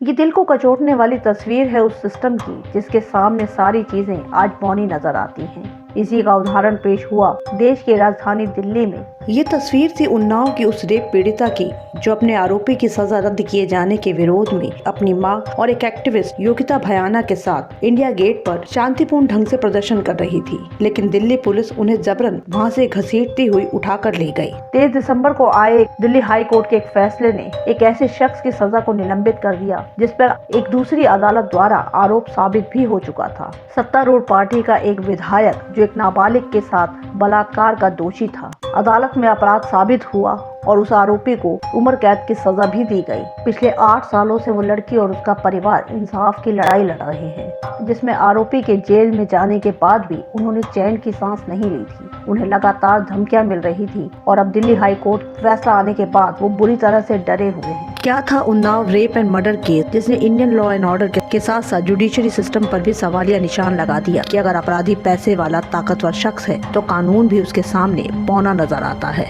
ये दिल को कचोटने वाली तस्वीर है उस सिस्टम की जिसके सामने सारी चीजें आज मौनी नजर आती हैं। इसी का उदाहरण पेश हुआ देश की राजधानी दिल्ली में। ये तस्वीर थी उन्नाव की उस रेप पीड़िता की जो अपने आरोपी की सजा रद्द किए जाने के विरोध में अपनी मां और एक एक्टिविस्ट योगिता भयाना के साथ इंडिया गेट पर शांतिपूर्ण ढंग से प्रदर्शन कर रही थी, लेकिन दिल्ली पुलिस उन्हें जबरन वहां से घसीटती हुई उठाकर ले गई। 23 दिसंबर को आए दिल्ली हाई कोर्ट के एक फैसले ने एक ऐसे शख्स की सजा को निलंबित कर दिया जिस पर एक दूसरी अदालत द्वारा आरोप साबित भी हो चुका था। सत्तारूढ़ पार्टी का एक विधायक जो एक नाबालिग के साथ बलात्कार का दोषी था, अदालत में अपराध साबित हुआ और उस आरोपी को उम्र कैद की सजा भी दी गई। पिछले 8 सालों से वो लड़की और उसका परिवार इंसाफ की लड़ाई लड़ रहे हैं, जिसमें आरोपी के जेल में जाने के बाद भी उन्होंने चैन की सांस नहीं ली थी। उन्हें लगातार धमकियां मिल रही थी और अब दिल्ली हाई कोर्ट फैसला आने के बाद वो बुरी तरह से डरे हुए हैं। क्या था Unnao rape and murder case जिसने इंडियन लॉ एंड ऑर्डर के साथ साथ जुडिशरी सिस्टम पर भी सवालिया निशान लगा दिया कि अगर अपराधी पैसे वाला ताकतवर शख्स है तो कानून भी उसके सामने बौना नजर आता है।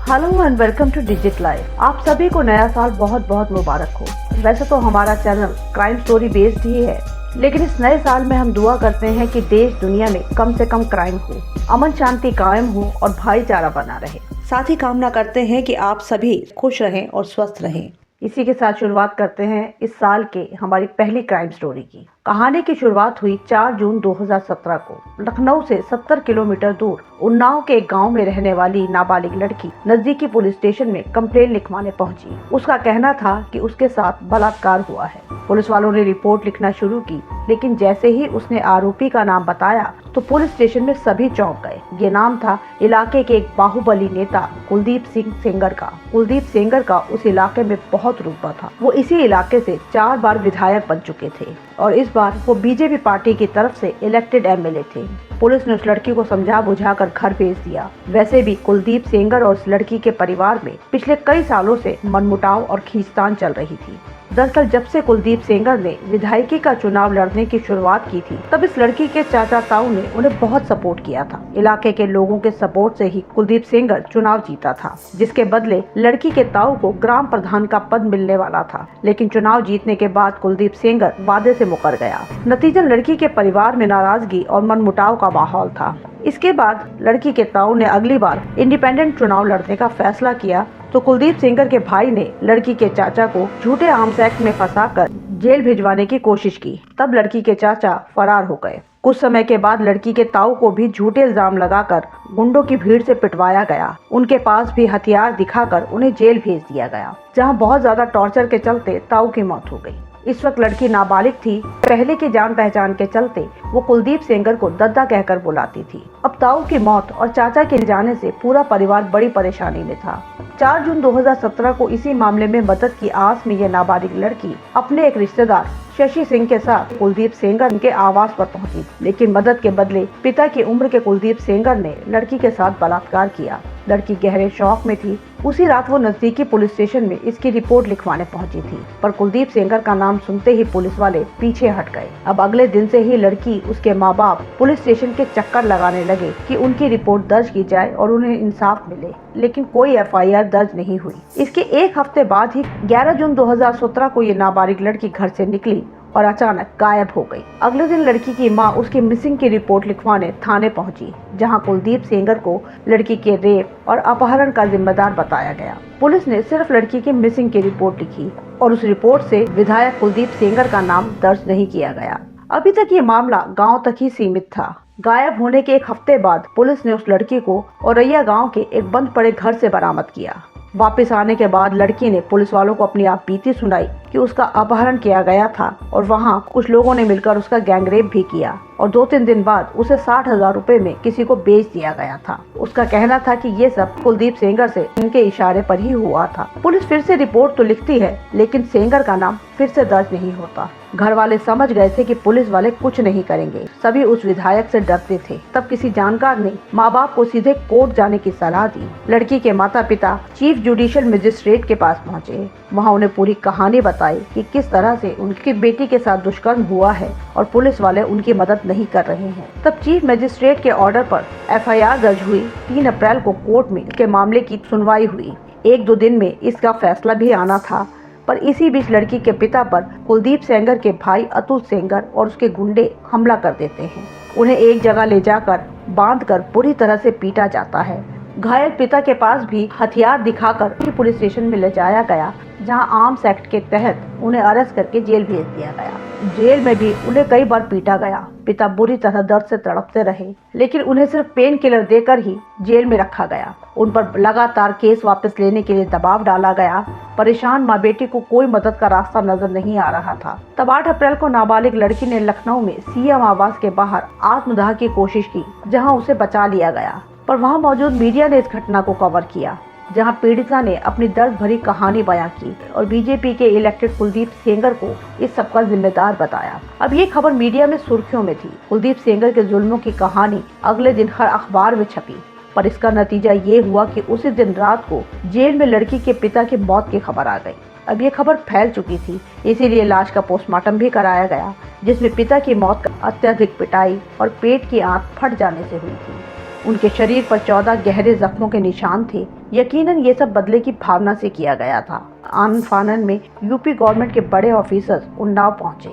Hello and welcome two digit life. आप सभी को नया साल बहुत बहुत मुबारक हो। वैसे तो हमारा चैनल क्राइम स्टोरी बेस्ड ही है, लेकिन इस नए साल में हम दुआ करते हैं कि देश दुनिया में कम से कम क्राइम हो, अमन शांति कायम हो और भाईचारा बना रहे। साथ ही कामना करते हैं कि आप सभी खुश रहें और स्वस्थ रहें। इसी के साथ शुरुआत करते हैं इस साल के हमारी पहली क्राइम स्टोरी की। कहानी की शुरुआत हुई 4 जून 2017 को लखनऊ से 70 किलोमीटर दूर उन्नाव के एक गांव में रहने वाली नाबालिग लड़की नजदीकी पुलिस स्टेशन में कंप्लेन लिखवाने पहुंची। उसका कहना था कि उसके साथ बलात्कार हुआ है। पुलिस वालों ने रिपोर्ट लिखना शुरू की, लेकिन जैसे ही उसने आरोपी का नाम बताया तो पुलिस स्टेशन में सभी चौंक गए। ये नाम था इलाके के एक बाहुबली नेता कुलदीप सिंह सेंगर का। कुलदीप सेंगर का उस इलाके में बहुत रुतबा था। वो इसी इलाके से 4 बार विधायक बन चुके थे और इस बार वो बीजेपी पार्टी की तरफ से इलेक्टेड एमएलए थे। पुलिस ने उस लड़की को समझा बुझाकर घर भेज दिया। वैसे भी कुलदीप सेंगर और उस लड़की के परिवार में पिछले कई सालों से मनमुटाव और खींचतान चल रही थी। दरअसल जब से कुलदीप सेंगर ने विधायकी का चुनाव लड़ने की शुरुआत की थी, तब इस लड़की के चाचा ताऊ ने उन्हें बहुत सपोर्ट किया था। इलाके के लोगों के सपोर्ट से ही कुलदीप सेंगर चुनाव जीता था, जिसके बदले लड़की के ताऊ को ग्राम प्रधान का पद मिलने वाला था। लेकिन चुनाव जीतने के बाद कुलदीप सेंगर वादे से मुकर गया। नतीजन लड़की के परिवार में नाराजगी और मनमुटाव का माहौल था। इसके बाद लड़की के ताऊ ने अगली बार इंडिपेंडेंट चुनाव लड़ने का फैसला किया तो कुलदीप सेंगर के भाई ने लड़की के चाचा को झूठे आर्म्स एक्ट में फंसाकर जेल भिजवाने की कोशिश की। तब लड़की के चाचा फरार हो गए। कुछ समय के बाद लड़की के ताऊ को भी झूठे इल्जाम लगाकर गुंडों की भीड़ से पिटवाया गया। उनके पास भी हथियार दिखाकर उन्हें जेल भेज दिया गया, जहां बहुत ज्यादा टॉर्चर के चलते ताऊ की मौत हो गई। इस वक्त लड़की नाबालिग थी। पहले की जान पहचान के चलते वो कुलदीप सेंगर को दद्दा कहकर बुलाती थी। अब ताऊ की मौत और चाचा के जाने से पूरा परिवार बड़ी परेशानी में था। 4 जून 2017 को इसी मामले में मदद की आस में यह नाबालिग लड़की अपने एक रिश्तेदार शशि सिंह के साथ कुलदीप सेंगर के आवास पर पहुंची, लेकिन मदद के बदले पिता की उम्र के कुलदीप सेंगर ने लड़की के साथ बलात्कार किया। लड़की गहरे शौक में थी। उसी रात वो नजदीकी पुलिस स्टेशन में इसकी रिपोर्ट लिखवाने पहुंची थी, पर कुलदीप सेंगर का नाम सुनते ही पुलिस वाले पीछे हट गए। अब अगले दिन से ही लड़की, उसके माँ बाप पुलिस स्टेशन के चक्कर लगाने लगे कि उनकी रिपोर्ट दर्ज की जाए और उन्हें इंसाफ मिले, लेकिन कोई एफआईआर दर्ज नहीं हुई। इसके एक हफ्ते बाद ही 11 जून 2017 को ये नाबालिग लड़की घर से निकली और अचानक गायब हो गई। अगले दिन लड़की की मां उसकी मिसिंग की रिपोर्ट लिखवाने थाने पहुंची, जहां कुलदीप सेंगर को लड़की के रेप और अपहरण का जिम्मेदार बताया गया। पुलिस ने सिर्फ लड़की की मिसिंग की रिपोर्ट लिखी और उस रिपोर्ट से विधायक कुलदीप सेंगर का नाम दर्ज नहीं किया गया। अभी तक ये मामला गाँव तक ही सीमित था। गायब होने के एक हफ्ते बाद पुलिस ने उस लड़की को औरैया गाँव के एक बंद पड़े घर से बरामद किया। वापस आने के बाद लड़की ने पुलिस वालों को अपनी आप बीती सुनाई कि उसका अपहरण किया गया था और वहां कुछ लोगों ने मिलकर उसका गैंगरेप भी किया और 2-3 दिन बाद उसे 60,000 रुपए में किसी को बेच दिया गया था। उसका कहना था कि ये सब कुलदीप सेंगर से उनके इशारे पर ही हुआ था। पुलिस फिर से रिपोर्ट तो लिखती है, लेकिन सेंगर का नाम फिर से दर्ज नहीं होता। घर वाले समझ गए थे कि पुलिस वाले कुछ नहीं करेंगे। सभी उस विधायक से डरते थे। तब किसी जानकार ने माँ बाप को सीधे कोर्ट जाने की सलाह दी। लड़की के माता पिता चीफ जुडिशियल मजिस्ट्रेट के पास पहुँचे। वहाँ उन्हें पूरी कहानी बताई कि किस तरह से उनकी बेटी के साथ दुष्कर्म हुआ है और पुलिस वाले उनकी मदद नहीं कर रहे हैं। तब चीफ मजिस्ट्रेट के ऑर्डर पर FIR दर्ज हुई। 3 अप्रैल को कोर्ट में इसके मामले की सुनवाई हुई। 1-2 दिन में इसका फैसला भी आना था, पर इसी बीच लड़की के पिता पर कुलदीप सेंगर के भाई अतुल सेंगर और उसके गुंडे हमला कर देते हैं। उन्हें एक जगह ले जाकर बांधकर बुरी तरह से पीटा जाता है। घायल पिता के पास भी हथियार दिखाकर पुलिस स्टेशन में ले जाया गया, जहां आर्म्स एक्ट के तहत उन्हें अरेस्ट करके जेल भेज दिया गया। जेल में भी उन्हें कई बार पीटा गया। पिता बुरी तरह दर्द से तड़पते रहे, लेकिन उन्हें सिर्फ पेन किलर देकर ही जेल में रखा गया। उन पर लगातार केस वापस लेने के लिए दबाव डाला गया। परेशान माँ बेटी को कोई मदद का रास्ता नजर नहीं आ रहा था। तब 8 अप्रैल को नाबालिग लड़की ने लखनऊ में CM आवास के बाहर आत्मदाह की कोशिश की, जहाँ उसे बचा लिया गया। पर वहाँ मौजूद मीडिया ने इस घटना को कवर किया, जहां पीड़िता ने अपनी दर्द भरी कहानी बयां की और बीजेपी के इलेक्टेड कुलदीप सेंगर को इस सब का जिम्मेदार बताया। अब ये खबर मीडिया में सुर्खियों में थी। कुलदीप सेंगर के जुल्मों की कहानी अगले दिन हर अखबार में छपी, पर इसका नतीजा ये हुआ कि उसी दिन रात को जेल में लड़की के पिता की मौत की खबर आ गई। अब ये खबर फैल चुकी थी, इसीलिए लाश का पोस्टमार्टम भी कराया गया, जिसमें पिता की मौत अत्यधिक पिटाई और पेट की आंत फट जाने से हुई थी। उनके शरीर पर 14 गहरे जख्मों के निशान थे। यकीनन ये सब बदले की भावना से किया गया था। आनन फानन में यूपी गवर्नमेंट के बड़े ऑफिसर्स उन्नाव पहुंचे।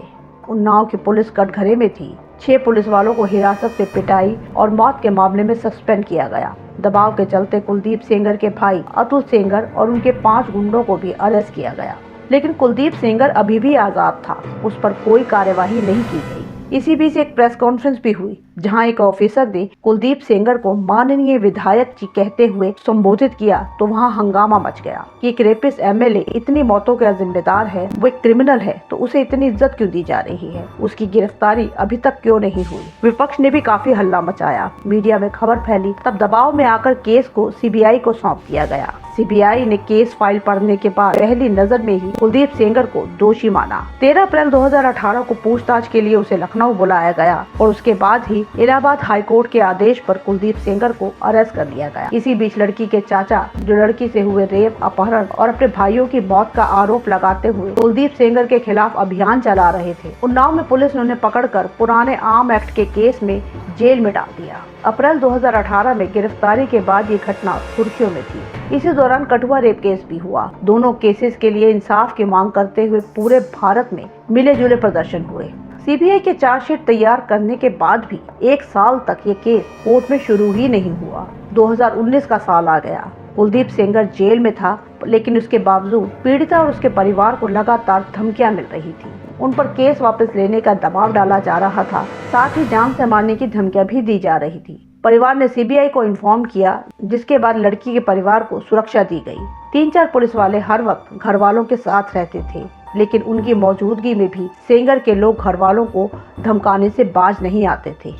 उन्नाव की पुलिस कटघरे में थी। 6 पुलिस वालों को हिरासत में पिटाई और मौत के मामले में सस्पेंड किया गया। दबाव के चलते कुलदीप सेंगर के भाई अतुल सेंगर और उनके 5 गुंडों को भी अरेस्ट किया गया, लेकिन कुलदीप सेंगर अभी भी आजाद था। उस पर कोई कार्यवाही नहीं की गई। इसी बीच एक प्रेस कॉन्फ्रेंस भी हुई, जहां एक ऑफिसर ने कुलदीप सेंगर को माननीय विधायक जी कहते हुए संबोधित किया, तो वहां हंगामा मच गया कि एक रेपिस्ट MLA इतनी मौतों का जिम्मेदार है, वो एक क्रिमिनल है, तो उसे इतनी इज्जत क्यों दी जा रही है, उसकी गिरफ्तारी अभी तक क्यों नहीं हुई। विपक्ष ने भी काफी हल्ला मचाया, मीडिया में खबर फैली। तब दबाव में आकर केस को CBI को सौंप दिया गया। CBI ने केस फाइल पढ़ने के बाद पहली नजर में ही कुलदीप सेंगर को दोषी माना। 13 अप्रैल 2018 को पूछताछ के लिए उसे लखनऊ बुलाया गया और उसके बाद ही इलाहाबाद हाईकोर्ट के आदेश पर कुलदीप सेंगर को अरेस्ट कर लिया गया। इसी बीच लड़की के चाचा, जो लड़की से हुए रेप, अपहरण और अपने भाइयों की मौत का आरोप लगाते हुए कुलदीप सेंगर के खिलाफ अभियान चला रहे थे, उन्नाव में पुलिस ने उन्हें पकड़कर पुराने आर्म एक्ट के केस में जेल में डाल दिया। अप्रैल 2018 में गिरफ्तारी के बाद ये घटना सुर्खियों में थी। इसी दौरान कठुआ रेप केस भी हुआ। दोनों केसेस के लिए इंसाफ की मांग करते हुए पूरे भारत में मिले जुले प्रदर्शन हुए। CBI के चार्जशीट तैयार करने के बाद भी 1 साल तक ये केस कोर्ट में शुरू ही नहीं हुआ। 2019 का साल आ गया। कुलदीप सेंगर जेल में था, लेकिन उसके बावजूद पीड़िता और उसके परिवार को लगातार धमकियां मिल रही थी। उन पर केस वापस लेने का दबाव डाला जा रहा था, साथ ही जान से मारने की धमकियां भी दी जा रही थी। परिवार ने CBI को इन्फॉर्म किया, जिसके बाद लड़की के परिवार को सुरक्षा दी गई। 3-4 पुलिस वाले हर वक्त घर वालों के साथ रहते थे, लेकिन उनकी मौजूदगी में भी सेंगर के लोग घर वालों को धमकाने से बाज नहीं आते थे।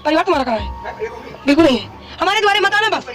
परिवार तुम्हारा कहाँ है? बिल्कुल नहीं है। हमारे द्वारे मत आना बस।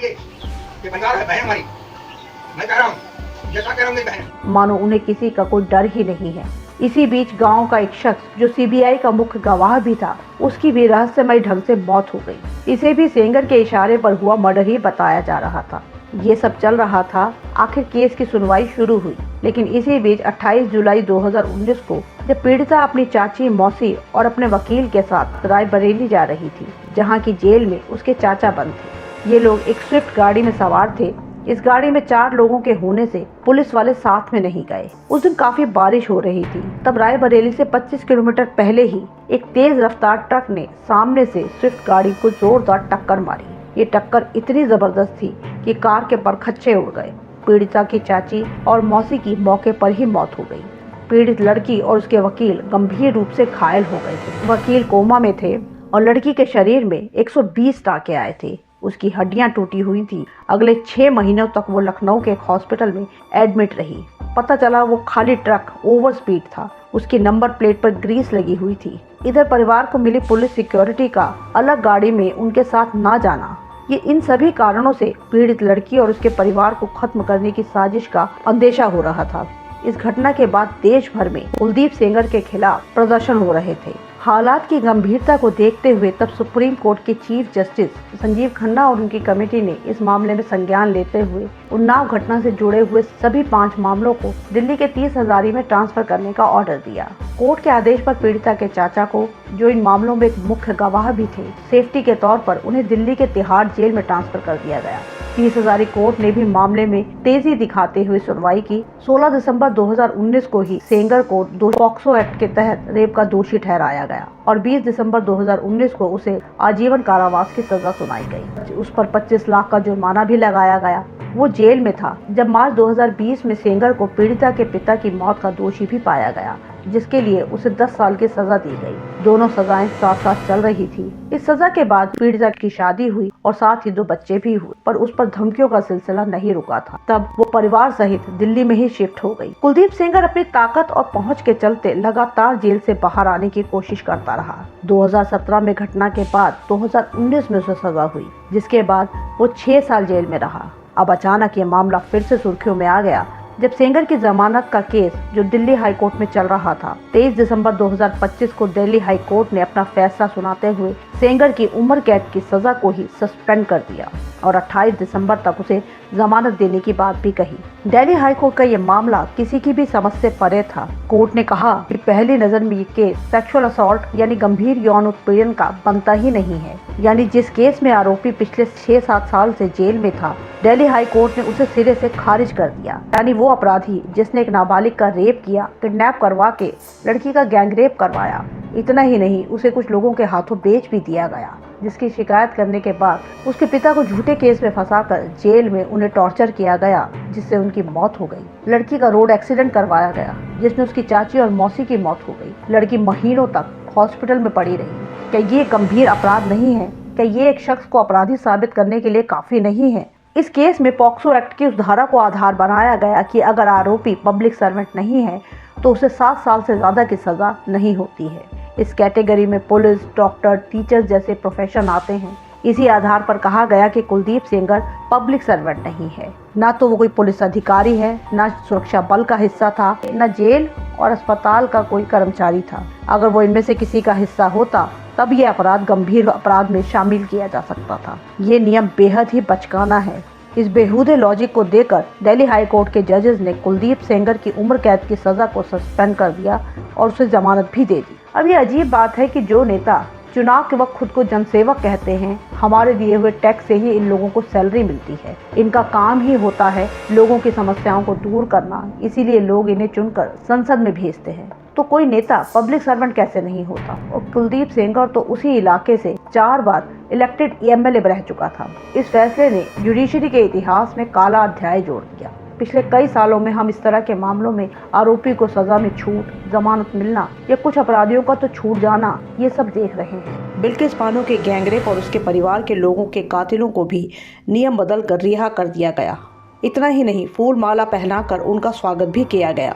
मानो उन्हें किसी का कोई डर ही नहीं है। इसी बीच गांव का एक शख्स, जो CBI का मुख्य गवाह भी था, उसकी भी रहस्यमय ढंग से मौत हो गई। इसे भी सेंगर के इशारे पर हुआ मर्डर ही बताया जा रहा था। ये सब चल रहा था। आखिर केस की सुनवाई शुरू हुई, लेकिन इसी बीच 28 जुलाई 2019 को जब पीड़िता अपनी चाची, मौसी और अपने वकील के साथ रायबरेली जा रही थी, जहां की जेल में उसके चाचा बंद थे। ये लोग एक स्विफ्ट गाड़ी में सवार थे। इस गाड़ी में 4 लोगों के होने से पुलिस वाले साथ में नहीं गए। उस दिन काफी बारिश हो रही थी। तब रायबरेली से 25 किलोमीटर पहले ही एक तेज रफ्तार ट्रक ने सामने से स्विफ्ट गाड़ी को जोरदार टक्कर मारी। ये टक्कर इतनी जबरदस्त थी कि कार के परखच्चे उड़ गए। पीड़िता की चाची और मौसी की मौके पर ही मौत हो गई। पीड़ित लड़की और उसके वकील गंभीर रूप से घायल हो गए थे। वकील कोमा में थे और लड़की के शरीर में 120 टाँके आए थे। उसकी हड्डियां टूटी हुई थी। अगले 6 महीनों तक वो लखनऊ के एक हॉस्पिटल में एडमिट रही। पता चला वो खाली ट्रक ओवर स्पीड था। उसकी नंबर प्लेट पर ग्रीस लगी हुई थी। इधर परिवार को मिली पुलिस सिक्योरिटी का अलग गाड़ी में उनके साथ ना जाना, ये इन सभी कारणों से पीड़ित लड़की और उसके परिवार को खत्म करने की साजिश का अंदेशा हो रहा था। इस घटना के बाद देश भर में कुलदीप सेंगर के खिलाफ प्रदर्शन हो रहे थे। हालात की गंभीरता को देखते हुए तब सुप्रीम कोर्ट के चीफ जस्टिस संजीव खन्ना और उनकी कमेटी ने इस मामले में संज्ञान लेते हुए उन्नाव घटना से जुड़े हुए सभी 5 मामलों को दिल्ली के 30 हजारी में ट्रांसफर करने का ऑर्डर दिया। कोर्ट के आदेश पर पीड़िता के चाचा को, जो इन मामलों में एक मुख्य गवाह भी थे, सेफ्टी के तौर पर उन्हें दिल्ली के तिहाड़ जेल में ट्रांसफर कर दिया गया। 30 हजारी कोर्ट ने भी मामले में तेजी दिखाते हुए सुनवाई की। 16 दिसंबर 2019 को ही सेंगर को पॉक्सो एक्ट के तहत रेप का दोषी ठहराया गया और 20 दिसंबर 2019 को उसे आजीवन कारावास की सजा सुनाई गई। उस पर 25 लाख का जुर्माना भी लगाया गया। वो जेल में था जब मार्च 2020 में सेंगर को पीड़िता के पिता की मौत का दोषी भी पाया गया, जिसके लिए उसे 10 साल की सजा दी गई। दोनों सजाएं साथ साथ चल रही थी। इस सजा के बाद पीड़िता की शादी हुई और साथ ही 2 बच्चे भी हुए, पर उस पर धमकियों का सिलसिला नहीं रुका था। तब वो परिवार सहित दिल्ली में ही शिफ्ट हो गई। कुलदीप सेंगर अपनी ताकत और पहुंच के चलते लगातार जेल से बाहर आने की कोशिश करता रहा। 2017 में घटना के बाद 2019 में उसे सजा हुई, जिसके बाद वो 6 साल जेल में रहा। अब अचानक ये मामला फिर से सुर्खियों में आ गया जब सेंगर की जमानत का केस जो दिल्ली हाई कोर्ट में चल रहा था। 23 दिसंबर 2025 को दिल्ली हाई कोर्ट ने अपना फैसला सुनाते हुए सेंगर की उम्र कैद की सजा को ही सस्पेंड कर दिया और 28 दिसंबर तक उसे जमानत देने की बात भी कही। दिल्ली हाई कोर्ट का ये मामला किसी की भी समझ से परे था। कोर्ट ने कहा कि पहली नजर में ये केस सेक्सुअल असॉल्ट यानी गंभीर यौन उत्पीड़न का बनता ही नहीं है। यानी जिस केस में आरोपी पिछले 6-7 साल से जेल में था, दिल्ली हाई कोर्ट ने उसे सिरे से खारिज कर दिया। यानी वो अपराधी जिसने एक नाबालिग का रेप किया, किडनैप करवा के लड़की का गैंगरेप करवाया, इतना ही नहीं उसे कुछ लोगों के हाथों बेच भी दिया गया, जिसकी शिकायत करने के बाद उसके पिता को झूठे केस में फंसाकर जेल में उन्हें टॉर्चर किया गया, जिससे उनकी मौत हो गई। लड़की का रोड एक्सीडेंट करवाया गया, जिसमें उसकी चाची और मौसी की मौत हो गई। लड़की महीनों तक हॉस्पिटल में पड़ी रही। क्या ये गंभीर अपराध नहीं है? क्या ये एक शख्स को अपराधी साबित करने के लिए काफी नहीं है? इस केस में पॉक्सो एक्ट की उस धारा को आधार बनाया गया कि अगर आरोपी पब्लिक सर्वेंट नहीं है तो उसे 7 साल से ज्यादा की सजा नहीं होती है। इस कैटेगरी में पुलिस, डॉक्टर, टीचर्स जैसे प्रोफेशन आते हैं। इसी आधार पर कहा गया कि कुलदीप सेंगर पब्लिक सर्वेंट नहीं है। ना तो वो कोई पुलिस अधिकारी है, ना सुरक्षा बल का हिस्सा था, ना जेल और अस्पताल का कोई कर्मचारी था। अगर वो इनमें से किसी का हिस्सा होता तब ये अपराध गंभीर अपराध में शामिल किया जा सकता था। ये नियम बेहद ही बचकाना है। इस बेहुदे लॉजिक को देकर दिल्ली हाई कोर्ट के जजेस ने कुलदीप सेंगर की उम्र कैद की सजा को सस्पेंड कर दिया और उसे जमानत भी दे दी। अब ये अजीब बात है कि जो नेता चुनाव के वक्त खुद को जनसेवक कहते हैं, हमारे दिए हुए टैक्स से ही इन लोगों को सैलरी मिलती है। इनका काम ही होता है लोगों की समस्याओं को दूर करना, इसीलिए लोग इन्हें चुनकर संसद में भेजते हैं। तो कोई नेता पब्लिक सर्वेंट कैसे नहीं होता? और कुलदीप सेंगर तो उसी इलाके से 4 बार इलेक्टेड एमएलए रह चुका था। इस फैसले ने जुडिशरी के इतिहास में काला अध्याय जोड़ दिया। पिछले कई सालों में हम इस तरह के मामलों में आरोपी को सजा में छूट, जमानत मिलना या कुछ अपराधियों का तो छूट जाना, ये सब देख रहे हैं। बिल्किस बानो के गैंगरेप और उसके परिवार के लोगों के कातिलों को भी नियम बदल कर रिहा कर दिया गया। इतना ही नहीं, फूल माला पहनाकर उनका स्वागत भी किया गया।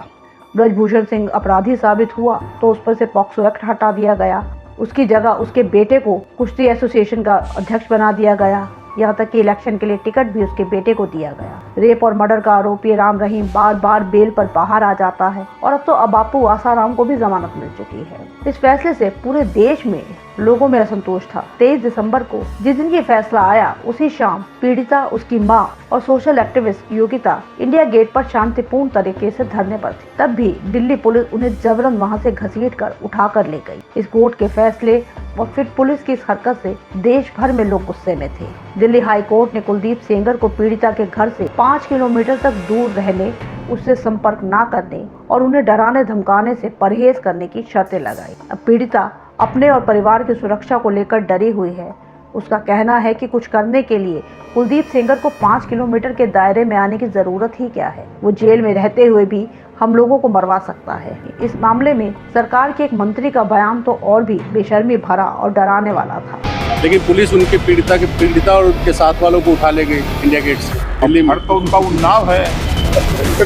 ब्रजभूषण सिंह अपराधी साबित हुआ तो उस पर से पॉक्सो एक्ट हटा दिया गया। उसकी जगह उसके बेटे को कुश्ती एसोसिएशन का अध्यक्ष बना दिया गया। यहाँ तक कि इलेक्शन के लिए टिकट भी उसके बेटे को दिया गया। रेप और मर्डर का आरोपी राम रहीम बार बार बेल पर बाहर आ जाता है और अब तो अबापू आसाराम को भी जमानत मिल चुकी है। इस फैसले से पूरे देश में लोगों में असंतोष था। 23 दिसंबर को जिस दिन ये फैसला आया, उसी शाम पीड़िता, उसकी मां और social activist Yogita India Gate पर शांतिपूर्ण तरीके से धरने पर थी। तब भी दिल्ली पुलिस उन्हें जबरन वहां से घसीटकर उठाकर ले गई। इस कोर्ट के फैसले और फिर पुलिस की इस हरकत से देश भर में लोग गुस्से में थे। दिल्ली हाई कोर्ट ने कुलदीप सेंगर को पीड़िता के घर से 5 किलोमीटर तक दूर रहने, उससे संपर्क न करने और उन्हें डराने धमकाने से परहेज करने की शर्तें लगाई। अब पीड़िता अपने और परिवार की सुरक्षा को लेकर डरी हुई है। उसका कहना है कि कुछ करने के लिए कुलदीप सेंगर को 5 किलोमीटर के दायरे में आने की जरूरत ही क्या है? वो जेल में रहते हुए भी हम लोगों को मरवा सकता है। इस मामले में सरकार के एक मंत्री का बयान तो और भी बेशर्मी भरा और डराने वाला था। लेकिन पुलिस उनके पीड़िता और उनके साथ वालों को उठा ले गई इंडिया गेट से। दिल्ली में तो उनका उन्नाव है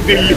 दिल्ली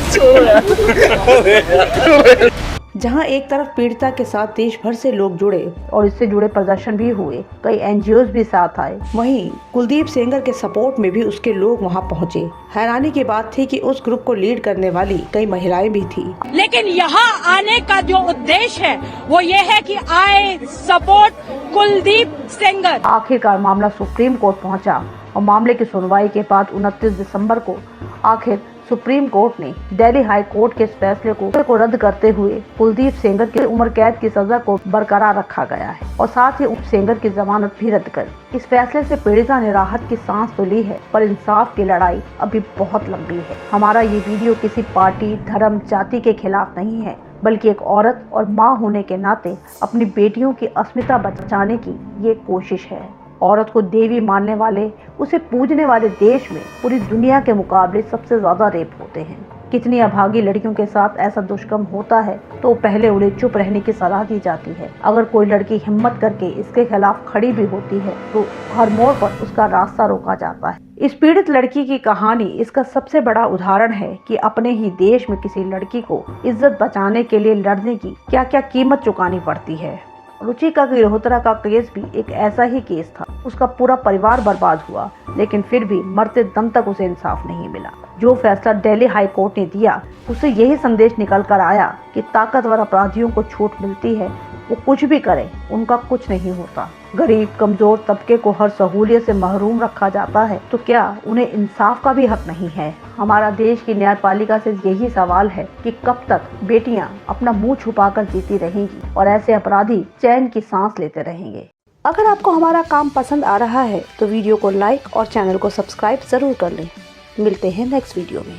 जहां एक तरफ पीड़िता के साथ देश भर से लोग जुड़े और इससे जुड़े प्रदर्शन भी हुए, कई एनजीओज भी साथ आए, वहीं कुलदीप सेंगर के सपोर्ट में भी उसके लोग वहां पहुंचे। हैरानी की बात थी कि उस ग्रुप को लीड करने वाली कई महिलाएं भी थी। लेकिन यहाँ आने का जो उद्देश्य है वो ये है कि आई सपोर्ट कुलदीप सेंगर। आखिरकार मामला सुप्रीम कोर्ट पहुंचा और मामले की सुनवाई के बाद 29 दिसंबर को आखिर सुप्रीम कोर्ट ने दिल्ली हाई कोर्ट के इस फैसले को रद्द करते हुए कुलदीप सेंगर की उम्र कैद की सजा को बरकरार रखा गया है और साथ ही सेंगर की जमानत भी रद्द कर। इस फैसले से पीड़िता ने राहत की सांस तो ली है, पर इंसाफ की लड़ाई अभी बहुत लंबी है। हमारा ये वीडियो किसी पार्टी, धर्म, जाति के खिलाफ नहीं है, बल्कि एक औरत और माँ होने के नाते अपनी बेटियों की अस्मिता बचाने की ये कोशिश है। औरत को देवी मानने वाले, उसे पूजने वाले देश में पूरी दुनिया के मुकाबले सबसे ज्यादा रेप होते हैं। कितनी अभागी लड़कियों के साथ ऐसा दुष्कर्म होता है तो पहले उन्हें चुप रहने की सलाह दी जाती है। अगर कोई लड़की हिम्मत करके इसके खिलाफ खड़ी भी होती है तो हर मोड़ पर उसका रास्ता रोका जाता है। इस पीड़ित लड़की की कहानी इसका सबसे बड़ा उदाहरण है कि अपने ही देश में किसी लड़की को इज्जत बचाने के लिए लड़ने की क्या क्या कीमत चुकानी पड़ती है। रुचिका गिरहोत्रा का केस भी एक ऐसा ही केस था। उसका पूरा परिवार बर्बाद हुआ, लेकिन फिर भी मरते दम तक उसे इंसाफ नहीं मिला। जो फैसला दिल्ली हाई कोर्ट ने दिया उससे यही संदेश निकल कर आया कि ताकतवर अपराधियों को छूट मिलती है, वो कुछ भी करें उनका कुछ नहीं होता। गरीब कमजोर तबके को हर सहूलियत से महरूम रखा जाता है तो क्या उन्हें इंसाफ का भी हक नहीं है? हमारा देश की न्यायपालिका से यही सवाल है कि कब तक बेटियां अपना मुंह छुपाकर जीती रहेंगी और ऐसे अपराधी चैन की सांस लेते रहेंगे। अगर आपको हमारा काम पसंद आ रहा है तो वीडियो को लाइक और चैनल को सब्सक्राइब जरूर कर लें। मिलते हैं नेक्स्ट वीडियो में।